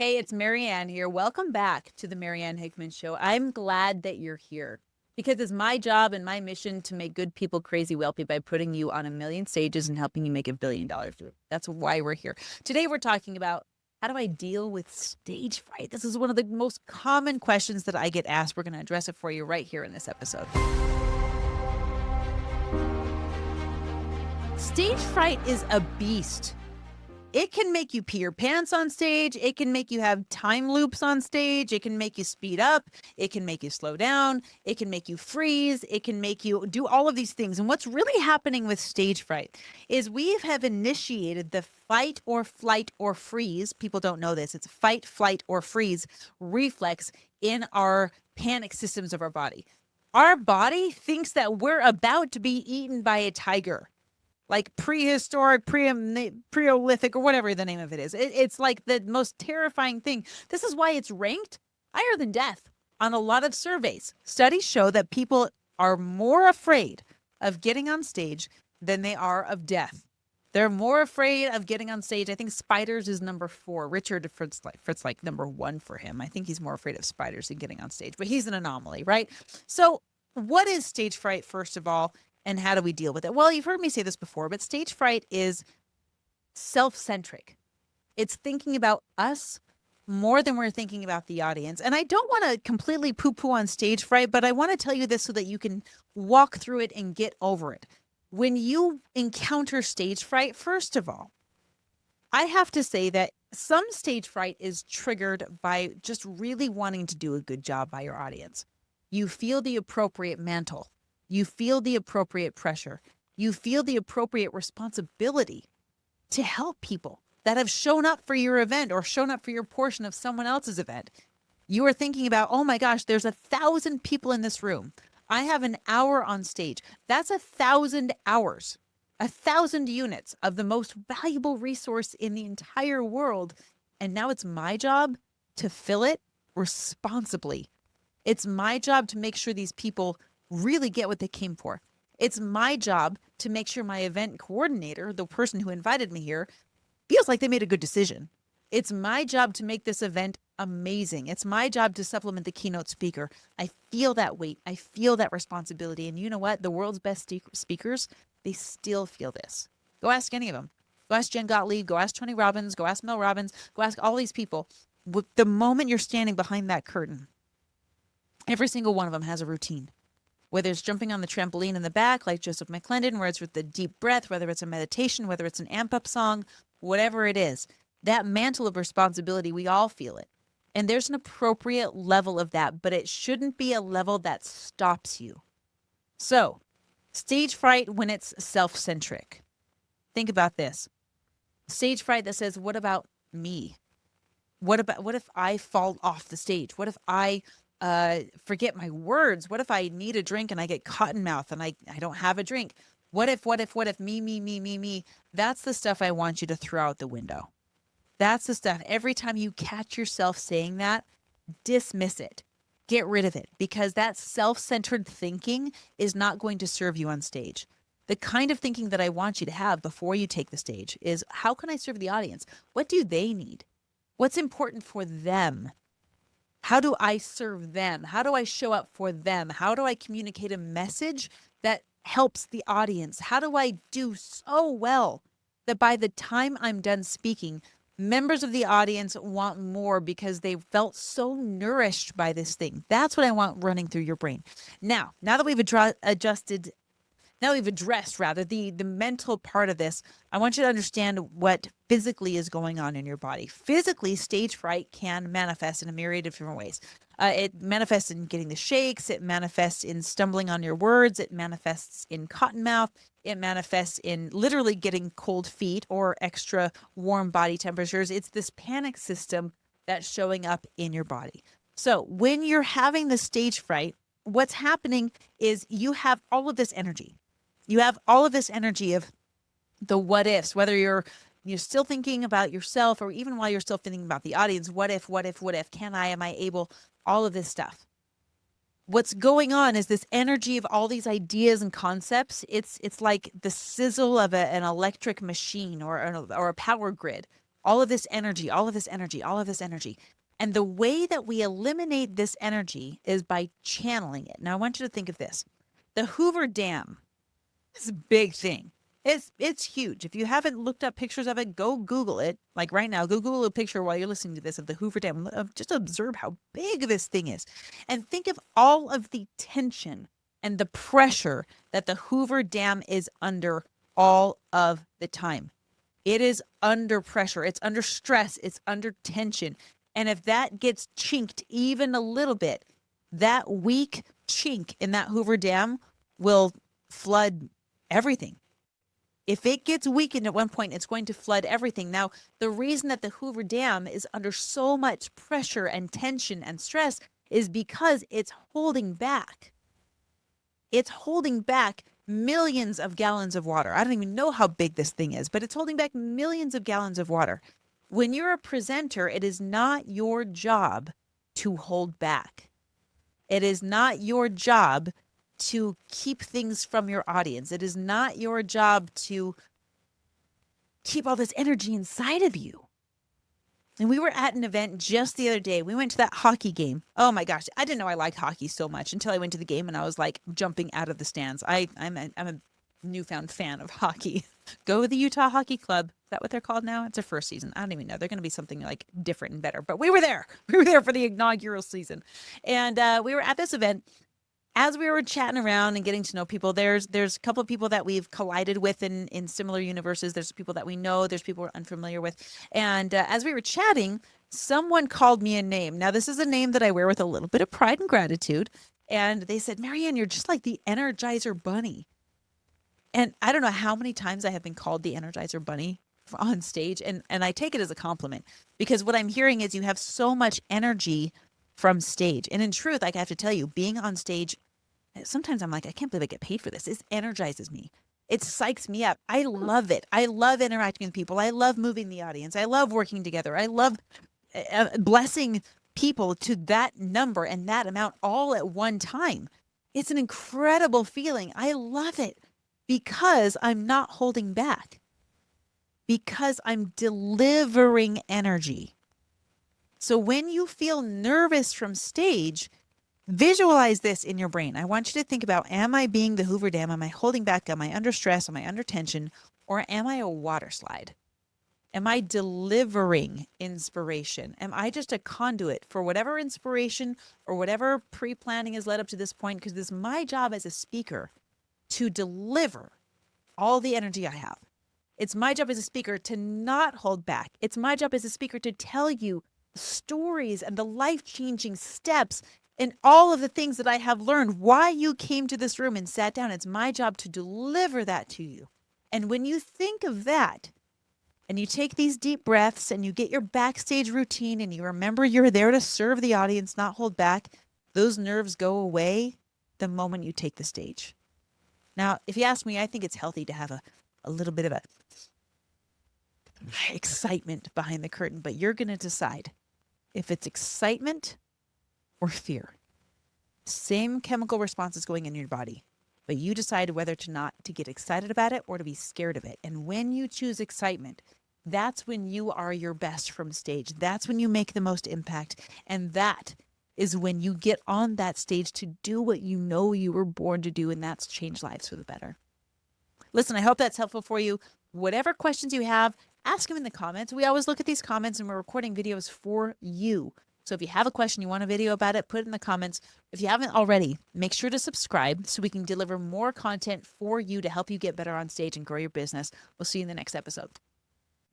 Hey, it's Marianne here. Welcome back to the Marianne Hickman Show. I'm glad that you're here because it's my job and my mission to make good people crazy wealthy by putting you on a million stages and helping you make $1 billion. That's why we're here. Today, we're talking about how do I deal with stage fright? This is one of the most common questions that I get asked. We're going to address it for you right here in this episode. Stage fright is a beast. It can make you pee your pants on stage. It can make you have time loops on stage. It can make you speed up. It can make you slow down. It can make you freeze. It can make you do all of these things. And what's really happening with stage fright is we have initiated the fight or flight or freeze. People don't know this. It's fight, flight, or freeze reflex in our panic systems of our body. Our body thinks that we're about to be eaten by a tiger. Like prehistoric, Preolithic, or whatever the name of it is. It's like the most terrifying thing. This is why it's ranked higher than death on a lot of surveys. Studies show that people are more afraid of getting on stage than they are of death. They're more afraid of getting on stage. I think spiders is number 4. Richard Fritz like number 1 for him. I think he's more afraid of spiders than getting on stage, but he's an anomaly, right? So what is stage fright, first of all? And how do we deal with it? Well, you've heard me say this before, but stage fright is self-centric. It's thinking about us more than we're thinking about the audience. And I don't want to completely poo-poo on stage fright, but I want to tell you this so that you can walk through it and get over it. When you encounter stage fright, first of all, I have to say that some stage fright is triggered by just really wanting to do a good job by your audience. You feel the appropriate mantle. You feel the appropriate pressure. You feel the appropriate responsibility to help people that have shown up for your event or shown up for your portion of someone else's event. You are thinking about, oh my gosh, there's 1,000 people in this room. I have an hour on stage. That's 1,000 hours, 1,000 units of the most valuable resource in the entire world. And now it's my job to fill it responsibly. It's my job to make sure these people really get what they came for. It's my job to make sure my event coordinator, the person who invited me here, feels like they made a good decision. It's my job to make this event amazing. It's my job to supplement the keynote speaker. I feel that weight. I feel that responsibility. And you know what? The world's best speakers, they still feel this. Go ask any of them. Go ask Jen Gottlieb. Go ask Tony Robbins. Go ask Mel Robbins. Go ask all these people. The moment you're standing behind that curtain, every single one of them has a routine. Whether it's jumping on the trampoline in the back, like Joseph McClendon, whether it's with the deep breath, whether it's a meditation, whether it's an amp up song, whatever it is, that mantle of responsibility, we all feel it. And there's an appropriate level of that, but it shouldn't be a level that stops you. So, stage fright when it's self-centric. Think about this. Stage fright that says, what about me? What if I fall off the stage? What if I forget my words? What if I need a drink and I get cotton mouth and I don't have a drink? What if me? That's the stuff I want you to throw out the window. That's the stuff. Every time you catch yourself saying that, dismiss it. Get rid of it, because that self-centered thinking is not going to serve you on stage. The kind of thinking that I want you to have before you take the stage is, how can I serve the audience? What do they need? What's important for them? How do I serve them? How do I show up for them? How do I communicate a message that helps the audience? How do I do so well that by the time I'm done speaking, members of the audience want more because they felt so nourished by this thing? That's what I want running through your brain. Now that we've addressed the mental part of this, I want you to understand what physically is going on in your body. Physically, stage fright can manifest in a myriad of different ways. It manifests in getting the shakes. It manifests in stumbling on your words. It manifests in cotton mouth. It manifests in literally getting cold feet or extra warm body temperatures. It's this panic system that's showing up in your body. So when you're having the stage fright, what's happening is you have all of this energy. You have all of this energy of the what ifs, whether you're still thinking about yourself or even while you're still thinking about the audience. What if, can I, am I able, all of this stuff. What's going on is this energy of all these ideas and concepts. It's like the sizzle of an electric machine or a power grid. all of this energy, all of this energy, all of this energy. And the way that we eliminate this energy is by channeling it. Now, I want you to think of this. The Hoover Dam is a big thing. It's huge. If you haven't looked up pictures of it, go Google it. Like right now, go Google a picture while you're listening to this of the Hoover Dam. Just observe how big this thing is. And think of all of the tension and the pressure that the Hoover Dam is under all of the time. It is under pressure. It's under stress. It's under tension. And if that gets chinked even a little bit, that weak chink in that Hoover Dam will flood everything. If it gets weakened at one point, it's going to flood everything. Now, the reason that the Hoover Dam is under so much pressure and tension and stress is because it's holding back. It's holding back millions of gallons of water. I don't even know how big this thing is, but it's holding back millions of gallons of water. When you're a presenter, it is not your job to hold back. It is not your job to keep things from your audience. It is not your job to keep all this energy inside of you. And we were at an event just the other day. We went to that hockey game. Oh my gosh, I didn't know I liked hockey so much until I went to the game and I was like jumping out of the stands. I'm a newfound fan of hockey. Go with the Utah Hockey Club. Is that what they're called now? It's their first season. I don't even know. They're going to be something like different and better. But we were there. We were there for the inaugural season. And we were at this event. As we were chatting around and getting to know people, there's a couple of people that we've collided with in similar universes. There's people that we know. There's people we're unfamiliar with. And as we were chatting, someone called me a name. Now, this is a name that I wear with a little bit of pride and gratitude. And they said, Marianne, you're just like the Energizer Bunny. And I don't know how many times I have been called the Energizer Bunny on stage. And I take it as a compliment because what I'm hearing is you have so much energy from stage. And in truth, like I have to tell you, being on stage, sometimes I'm like, I can't believe I get paid for this. This energizes me. It psychs me up. I love it. I love interacting with people. I love moving the audience. I love working together. I love blessing people to that number and that amount all at one time. It's an incredible feeling. I love it because I'm not holding back, because I'm delivering energy. So when you feel nervous from stage, visualize this in your brain. I want you to think about, am I being the Hoover Dam? Am I holding back? Am I under stress? Am I under tension? Or am I a water slide? Am I delivering inspiration? Am I just a conduit for whatever inspiration or whatever pre-planning has led up to this point? Because this is my job as a speaker to deliver all the energy I have. It's my job as a speaker to not hold back. It's my job as a speaker to tell you stories and the life-changing steps and all of the things that I have learned, why you came to this room and sat down. It's my job to deliver that to you. And when you think of that, and you take these deep breaths and you get your backstage routine and you remember you're there to serve the audience, not hold back, those nerves go away the moment you take the stage. Now, if you ask me, I think it's healthy to have a little bit of a excitement behind the curtain, but you're going to decide if it's excitement or fear. Same chemical responses going in your body, but you decide whether to get excited about it or to be scared of it. And when you choose excitement, that's when you are your best from stage. That's when you make the most impact. And that is when you get on that stage to do what you know you were born to do, and that's change lives for the better. Listen, I hope that's helpful for you. Whatever questions you have, ask them in the comments. We always look at these comments and we're recording videos for you. So if you have a question, you want a video about it, put it in the comments. If you haven't already, make sure to subscribe so we can deliver more content for you to help you get better on stage and grow your business. We'll see you in the next episode.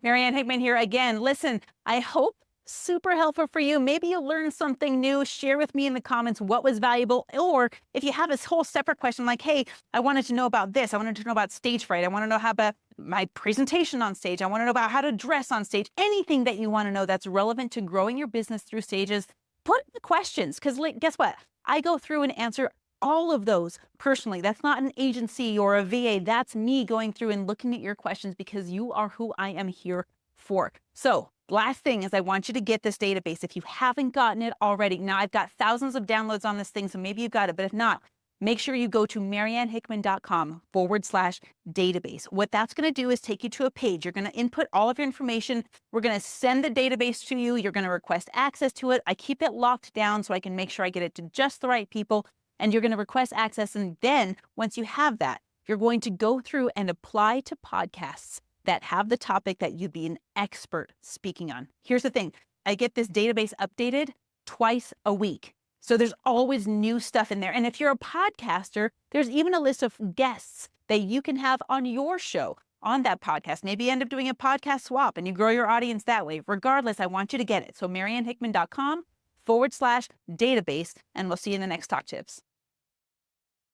Marianne Hickman here again. Listen, I hope super helpful for you. Maybe you'll learn something new. Share with me in the comments what was valuable. Or if you have this whole separate question like, hey, I wanted to know about this. I wanted to know about stage fright. I want to know how about my presentation on stage. I want to know about how to dress on stage. Anything that you want to know that's relevant to growing your business through stages, put in the questions. Because guess what? I go through and answer all of those personally. That's not an agency or a VA. That's me going through and looking at your questions because you are who I am here for. So last thing is I want you to get this database. If you haven't gotten it already, now I've got thousands of downloads on this thing, so maybe you got it, but if not, make sure you go to mariannehickman.com/database. What that's going to do is take you to a page. You're going to input all of your information. We're going to send the database to you. You're going to request access to it. I keep it locked down so I can make sure I get it to just the right people. And you're going to request access. And then once you have that, you're going to go through and apply to podcasts that have the topic that you'd be an expert speaking on. Here's the thing. I get this database updated twice a week. So there's always new stuff in there. And if you're a podcaster, there's even a list of guests that you can have on your show, on that podcast. Maybe you end up doing a podcast swap and you grow your audience that way. Regardless, I want you to get it. So mariannehickman.com/database, and we'll see you in the next Talk Tips.